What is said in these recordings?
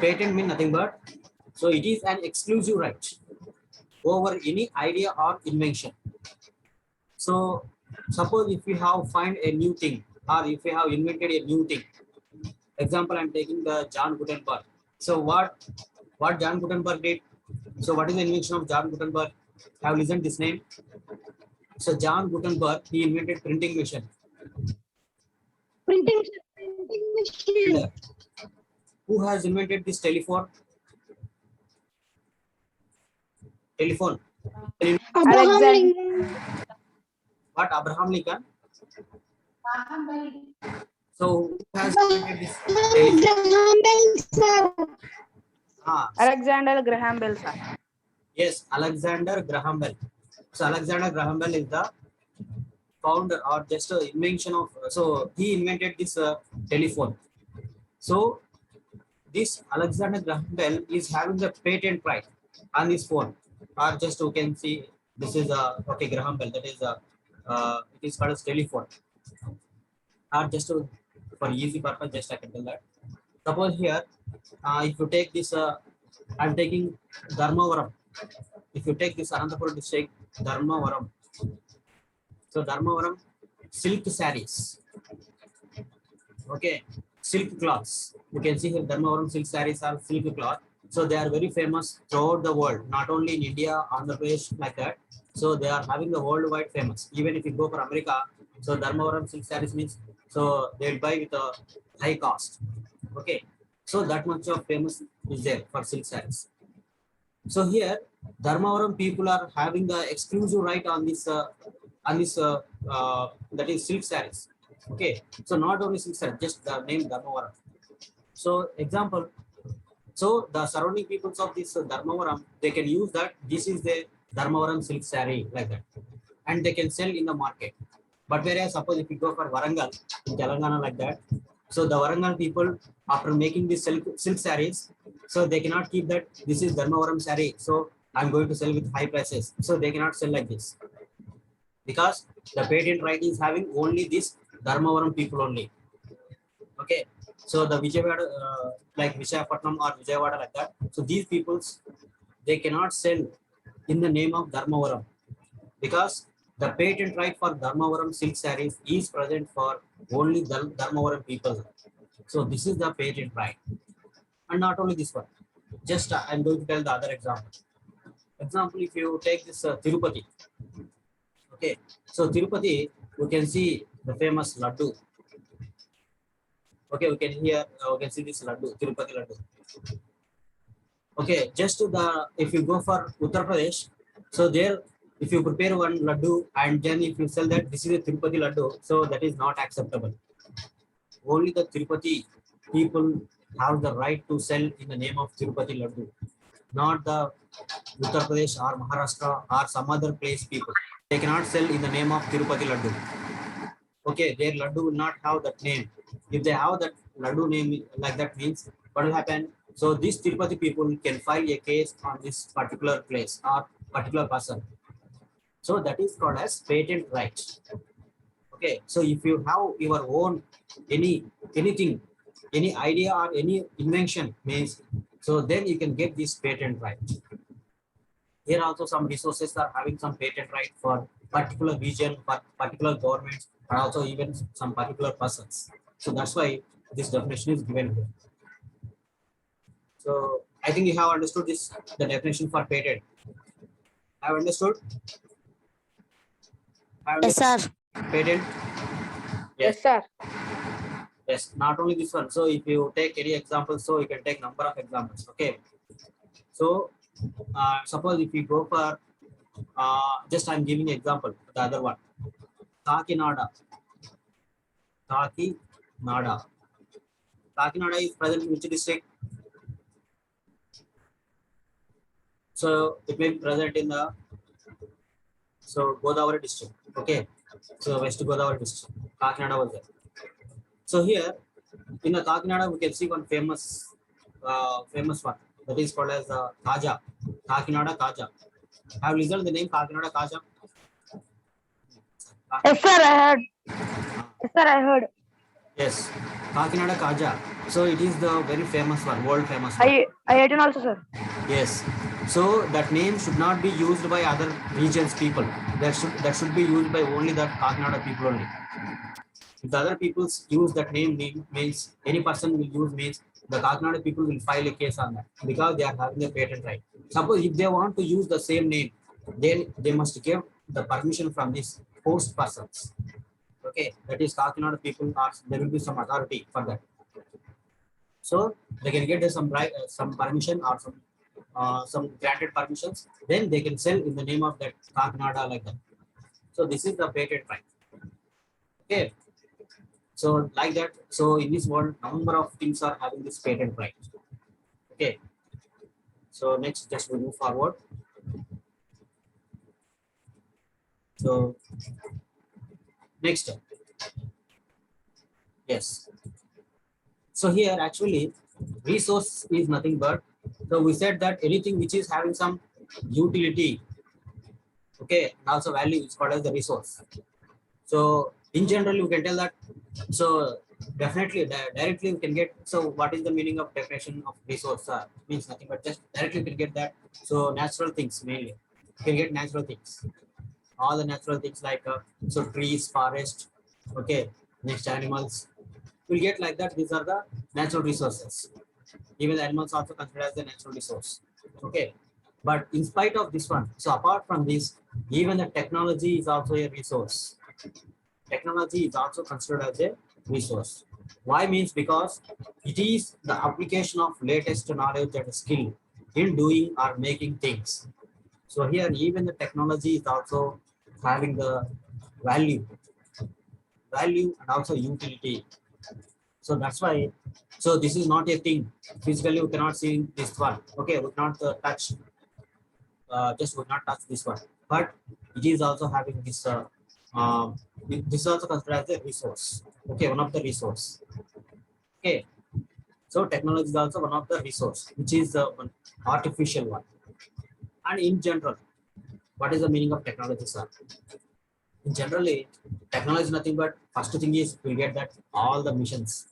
patent means nothing but, so it is an exclusive right over any idea or invention. So suppose if you have find a new thing, or if you have invented a new thing, example I'm taking the John Gutenberg. So what John Gutenberg did? So what is the invention of John Gutenberg? Have listened this name? So John Gutenberg, he invented printing machine. Printing machine. Who has invented this telephone? Telephone. Abraham Lincoln. What? Abraham Lincoln? So who has invented this telephone? Graham Bell, sir. Alexander Graham Bell, sir. Yes, Alexander Graham Bell. So Alexander Graham Bell is the founder or just an invention of, so he invented this telephone. So this Alexander Graham Bell is having the patent right on this phone, or just you can see this is a okay Graham Bell, that is a it is called as telephone, or just to, for easy purpose just I can tell that. Suppose here if you take this I'm taking Dharmavaram. If you take this Anantapur district, Dharmavaram. So Dharmavaram silk sarees. Okay, silk cloths. You can see here Dharmavaram silk sarees are silk cloth. So they are very famous throughout the world, not only in India, Andhra Pradesh, like that. So they are having the worldwide famous. Even if you go for America, so Dharmavaram silk sarees means, so they'll buy with a high cost. Okay, so that much of famous is there for silk sarees. So here Dharmavaram people are having the exclusive right on this that is silk sarees. Okay, so not only silk sarees, just the name Dharmavaram. So example, so the surrounding peoples of this Dharmavaram, they can use that this is the Dharmavaram silk saree, like that, and they can sell in the market. But whereas suppose if you go for Warangal in Telangana, like that, so the Warangal people, after making these silk sarees, so they cannot keep that this is Dharmavaram saree, so I'm going to sell with high prices. So they cannot sell like this, because the patent right is having only this Dharmavaram people only. Okay, so the Vijayawada, like Visakhapatnam or Vijayawada, like that, so these peoples, they cannot sell in the name of Dharmavaram, because the patent right for Dharmavaram silk sarees is present for only Dharmavaram people. So this is the patent right. And not only this one, just I'm going to tell the other example. Example, if you take this Tirupati. Okay, so Tirupati, you can see the famous Laddu. Okay, we can hear, we can see this Laddu, Tirupati Laddu. Okay, just to the, if you go for Uttar Pradesh, so there, if you prepare one Laddu and then if you sell that this is a Tirupati Laddu, so that is not acceptable. Only the Tirupati people have the right to sell in the name of Tirupati Laddu, not the Uttar Pradesh or Maharashtra or some other place people. They cannot sell in the name of Tirupati Laddu. Okay, their Laddu will not have that name. If they have that Laddu name like that, means what will happen? So these Tirupati people can file a case on this particular place or particular person. So that is called as patent right. Okay, so if you have your own anything, any idea or any invention, means, so then you can get this patent right. Here also some resources are having some patent right for particular region, for particular governments, and also even some particular persons. So that's why this definition is given here. So I think you have understood this, the definition for patent. Have understood? Yes, sir. Patent? Yes, sir. Yes, not only this one. So if you take any example, so you can take number of examples. Okay. So suppose if you go for just I'm giving example, the other one. Kakinada. Kakinada. Kakinada is present in which district? So it may be present in the Godavari district. Okay. So West Godavari district. Kakinada was there. So here in the Kakinada we can see one famous one, that is called as Kaja. Kakinada Kaja. Have you listened to the name Kakinada Kaja? Yes, sir, I heard. Yes, sir, I heard. Yes, Kakinada Kaja. So it is the very famous one, world famous one. I18 also, sir. Yes. So that name should not be used by other regions people. That should be used by only that Kakinada people only. If the other peoples use that name, means any person will use, means the Kakinada people will file a case on that because they are having a patent right. Suppose if they want to use the same name, then they must give the permission from these host persons. Okay, that is Kakinada people, or there will be some authority for that. So they can get some permission or some granted permissions. Then they can sell in the name of that Kakinada like that. So this is the patent right. Okay. So like that. So in this world, number of things are having this patent right. Okay. So next, just we move forward. So next, yes. So here actually resource is nothing but, so we said that anything which is having some utility, okay, and also value is called as the resource. So in general, you can tell that. So definitely, directly you can get. So what is the meaning of definition of resource? Means nothing but just directly you can get that. So natural things mainly. You can get natural things. All the natural things like so trees, forest, okay, next animals. You'll get like that. These are the natural resources. Even the animals also considered as the natural resource. Okay. But in spite of this one, so apart from this, even the technology is also a resource. Technology is also considered as a resource. Why? Means because it is the application of latest knowledge and skill in doing or making things. So here even the technology is also having the value and also utility. So that's why, so this is not a thing. Physically we cannot see this one. Okay, we cannot touch, just would not touch this one. But it is also having this, this is also considered as a resource. Okay, one of the resource. Okay, so technology is also one of the resource, which is the one artificial one. And in general, what is the meaning of technology, sir? In generally, technology is nothing but first thing is we get that all the missions.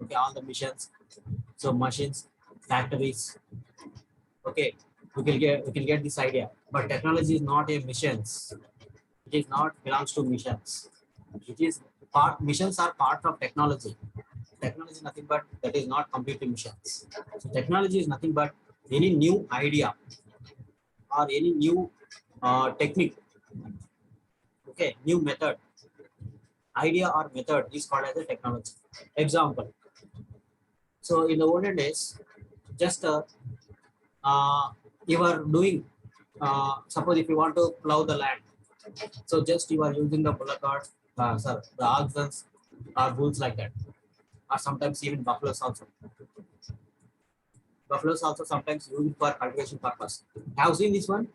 Okay, all the missions. So machines, factories. Okay, we can get this idea. But technology is not a missions. It is not belongs to missions. It is missions are part of technology. Technology is nothing but that is not completely missions. So technology is nothing but any new idea or any new technique. Okay, new method, idea or method is called as a technology. Example. So in the olden days, just you are doing, suppose if you want to plow the land, so just you are using the bullock cart, the oxens or bulls like that, or sometimes even buffaloes also. Buffaloes also sometimes used for cultivation purpose. Have you seen this one?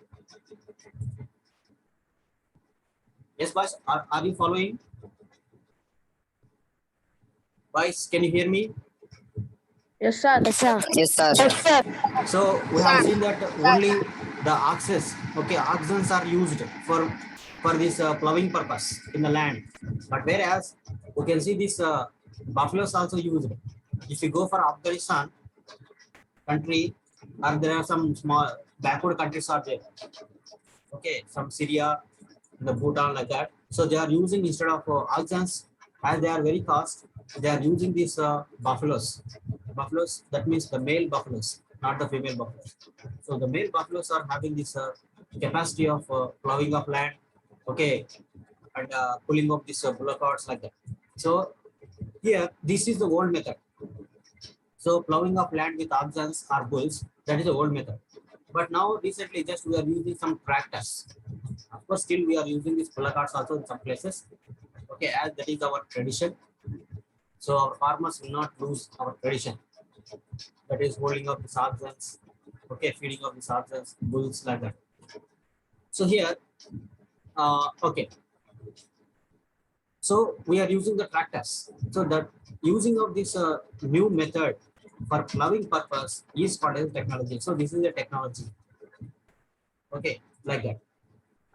Yes, boys, are you following? Boys, can you hear me? Yes, sir. Yes, sir. Yes, sir. Yes, sir. So we have seen that only the oxes, okay, oxens are used for this plowing purpose in the land. But whereas we can see this buffaloes also used. If you go for Afghanistan country, or there are some small backward countries are there. Okay, from Syria, the Bhutan like that. So they are using instead of oxens, as they are very fast, they are using these buffaloes. Buffaloes, that means the male buffaloes, not the female buffaloes. So the male buffaloes are having this capacity of plowing of land, okay, and pulling up these bullock carts like that. So here, this is the old method. So plowing of land with oxens or bulls, that is the old method. But now recently, just we are using some tractors. Of course, still we are using these bullock carts also in some places. Okay, as that is our tradition. So our farmers will not lose our tradition. That is holding up the oxens, okay, feeding of the oxens, bulls like that. So here, okay. So we are using the tractors. So that using of this new method for plowing purpose is called as technology. So this is a technology. Okay, like that.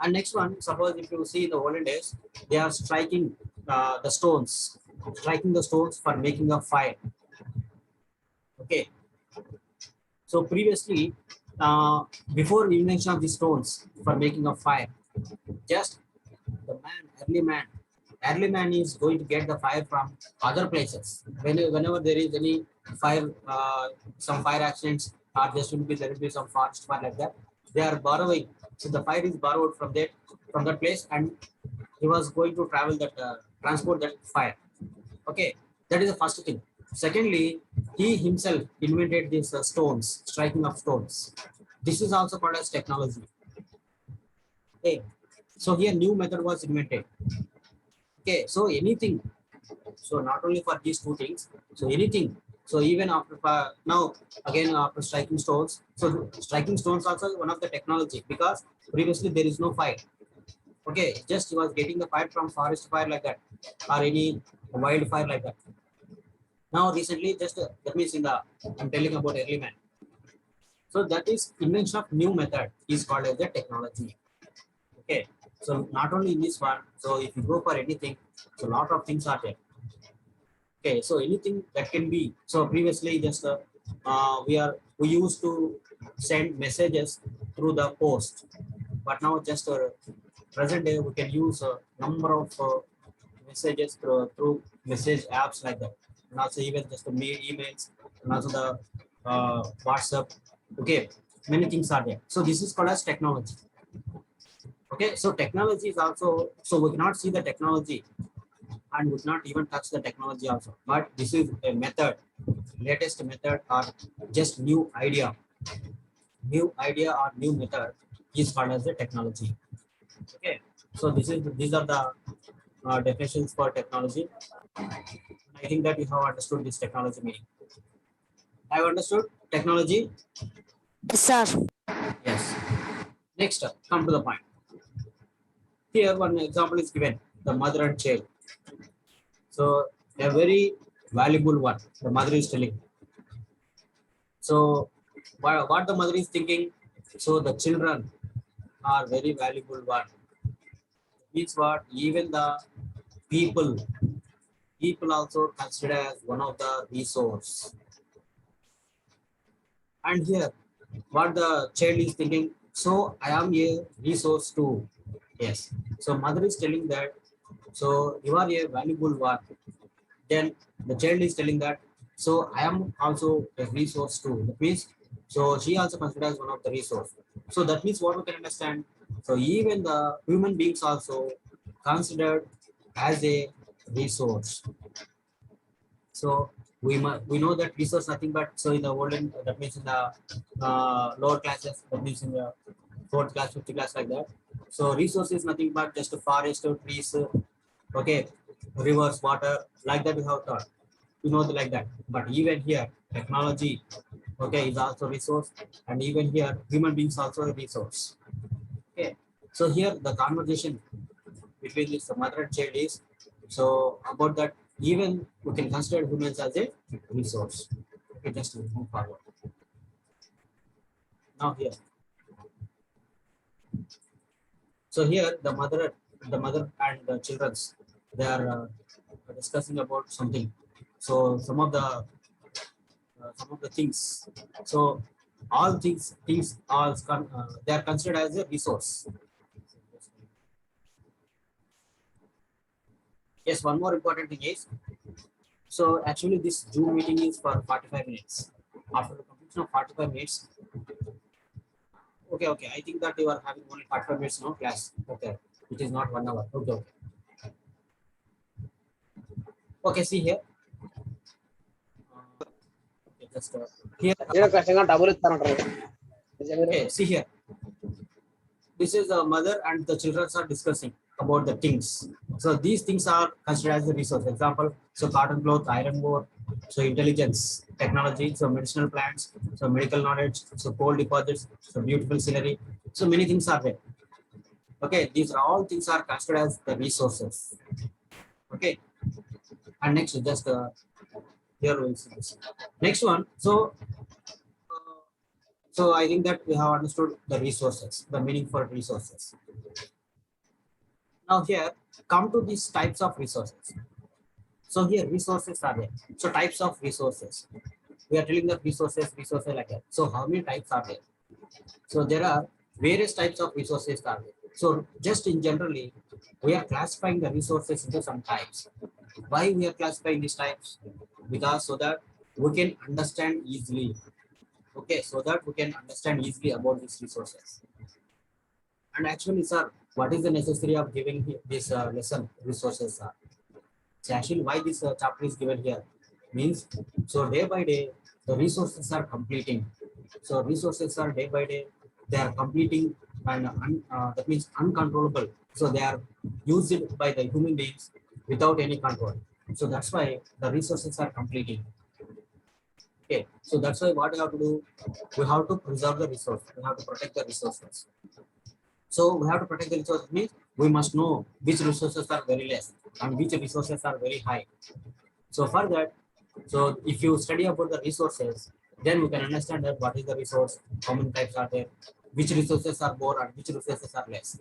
And next one, suppose if you see in the olden days, they are striking the stones for making a fire. Okay. So previously, before invention of the stones for making a fire, just the early man is going to get the fire from other places. Whenever there is any fire, some fire accidents, or just there will be some forest fire like that, they are borrowing. So the fire is borrowed from that place, and he was going to travel that transport that fire. Okay, that is the first thing. Secondly, he himself invented these stones, striking of stones. This is also called as technology. Okay, so here new method was invented. Okay, so anything, so not only for these two things, so anything. So even after now again after striking stones, so striking stones also one of the technology, because previously there is no fire. Okay, just he was getting the fire from forest fire like that, or any wildfire like that. Now recently, just that means I'm telling about early man. So that is invention of new method is called as the technology. Okay, so not only in this one. So if you go for anything, so lot of things are there. Okay, so anything that can be. So previously, just we used to send messages through the post, but now just present day we can use a number of messages through message apps like that, and also even just the emails, and also the WhatsApp. Okay, many things are there. So this is called as technology. Okay, so technology is also, so we cannot see the technology and we cannot even touch the technology also, but this is a method, latest method, or just new idea or new method is called as the technology. Okay, so these are the definitions for technology. I think that you have understood this technology meaning. I have understood technology. Yes, sir. Yes. Next, come to the point. Here, one example is given: the mother and child. So, a very valuable one. The mother is telling. So, what the mother is thinking? So, the children are very valuable one. Means what? Even the people also consider as one of the resource. And here, what the child is thinking, so I am a resource too. Yes. So mother is telling that, so you are a valuable one. Then the child is telling that, so I am also a resource too. That means, so she also considers one of the resource. So that means what we can understand. So even the human beings also considered as a resource. So we know that resource nothing but, so in the olden, that means in the lower classes, that means in the 4th class, 5th class like that. So resource is nothing but just a forest, trees, okay, rivers, water, like that we have thought. You know like that. But even here, technology, okay, is also resource, and even here, human beings also a resource. Okay. So here the conversation between this mother and child is, so about that, even we can consider humans as a resource. Okay, just move forward. Now here. So here the mother and the children, they are discussing about something. So some of the things. So all things are they are considered as a resource. Yes, one more important thing is, so actually this Zoom meeting is for 45 minutes. After the completion of 45 minutes, okay, I think that you are having only 45 minutes no class. Okay, it is not 1 hour. Okay, see here. Okay, just here. Okay, see here. This is the mother and the children are discussing about the things. So these things are considered as a resource. Example, so cotton cloth, iron ore, so intelligence, technology, so medicinal plants, so medical knowledge, so coal deposits, so beautiful scenery. So many things are there. Okay, these are all things are considered as the resources. Okay, and next just here we'll see this. Next one. So I think that we have understood the resources, the meaning for resources. Now here, come to these types of resources. So here resources are there. So types of resources. we are telling the resources like that. So how many types are there? So there are various types of resources are there. So just in generally, we are classifying the resources into some types. Why we are classifying these types? Because so that we can understand easily. Okay, so that we can understand easily about these resources. And actually, sir, what is the necessity of giving this lesson resources? So actually, why this chapter is given here means, so day by day the resources are completing. So resources are day by day they are completing, and that means uncontrollable. So they are used by the human beings without any control. So that's why the resources are completing. Okay, so that's why what we have to do, we have to preserve the resource. We have to protect the resources. So we have to protect the resources means we must know which resources are very less and which resources are very high. So for that, so if you study about the resources, then we can understand that what is the resource, how many types are there, which resources are more and which resources are less.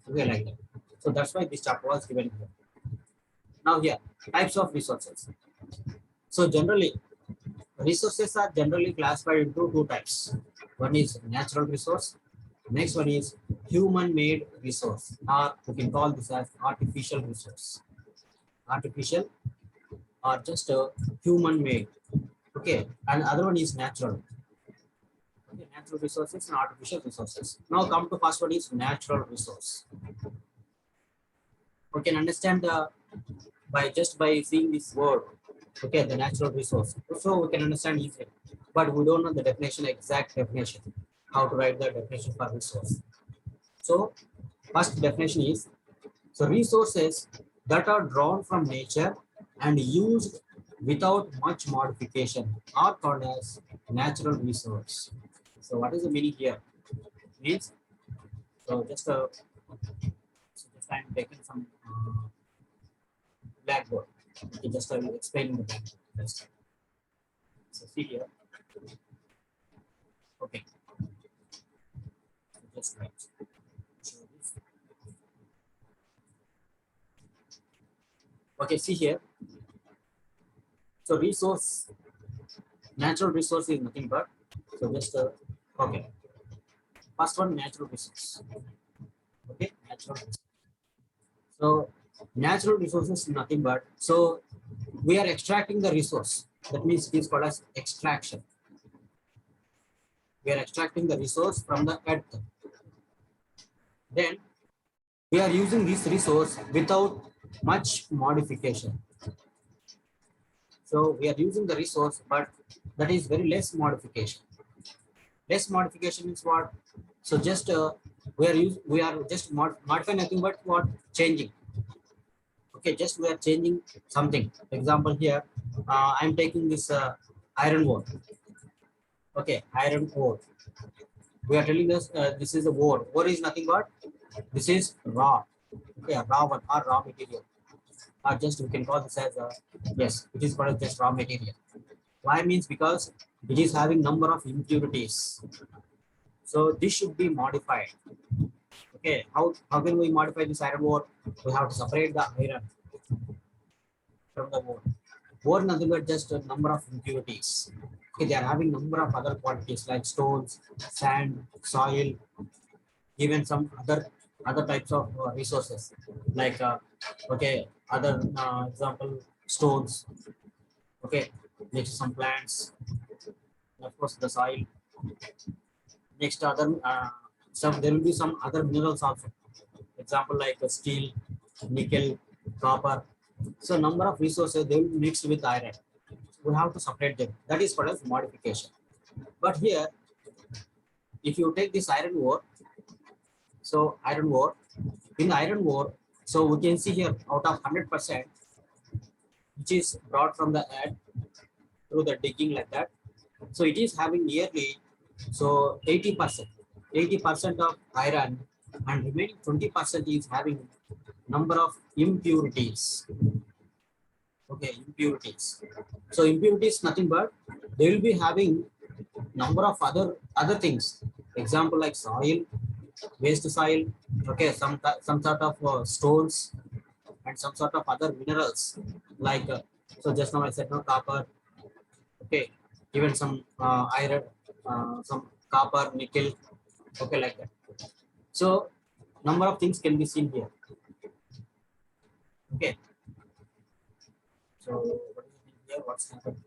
Okay, like that. So that's why this chapter was given here. Now here, types of resources. So generally, resources are generally classified into two types. One is natural resource. Next one is human-made resource, or we can call this as artificial resource. Artificial or just a human-made. Okay, and other one is natural. Okay, natural resources and artificial resources. Now come to first one is natural resource. We can understand by seeing this word. Okay, the natural resource. So we can understand easily, but we don't know the definition, exact definition. How to write the definition for resource. So first definition is, so resources that are drawn from nature and used without much modification are called as natural resource. So what is the meaning here? Means, so just I'm taking some blackboard. Okay, just I will explain the blackboard. So see here. Okay. Just right. Okay, see here. So resource, natural resource is nothing but, so just okay. First one, natural resource. Okay, natural resource. So natural resources is nothing but, so we are extracting the resource. That means it is called as extraction. We are extracting the resource from the earth. Then we are using this resource without much modification. So we are using the resource, but that is very less modification. Less modification means what? So just we are just modifying nothing but what? Changing. Okay, just we are changing something. Example here, I am taking this iron ore. Okay, iron ore. We are telling us this is the ore. Ore is nothing but this is raw. Okay, raw one or raw material. Or just we can call this as yes, it is called just raw material. Why means because it is having number of impurities. So this should be modified. Okay, how can we modify this iron ore? We have to separate the iron from the ore. Ore nothing but just a number of impurities. Okay, they are having number of other quantities like stones, sand, soil, even some other types of resources like okay, other example stones. Okay, next some plants, of course the soil. Next other some there will be some other minerals also. Example like steel, nickel, copper. So number of resources they will be mixed with iron. We have to separate them. That is called as modification. But here, if you take this iron ore, so iron ore, in iron ore, so we can see here out of 100%, which is brought from the earth through the digging like that. So it is having nearly so 80% of iron, and remaining 20% is having number of impurities. Okay, impurities. So impurities nothing but they will be having number of other things. Example like soil, waste soil. Okay, some sort of stones and some sort of other minerals like so just now I said no copper. Okay, even some iron, some copper, nickel, okay, like that. So number of things can be seen here. Okay, so what is here, what's happened?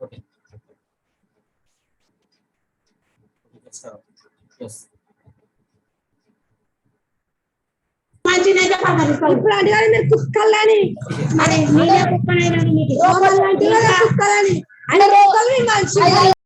Okay, let's start. Yes. ఇప్పుడు అడిగారు మీరు కుక్కలని మరి మీరే కుక్కనైనా మీకు కుక్కలని అంటే కుక్కలు మనిషి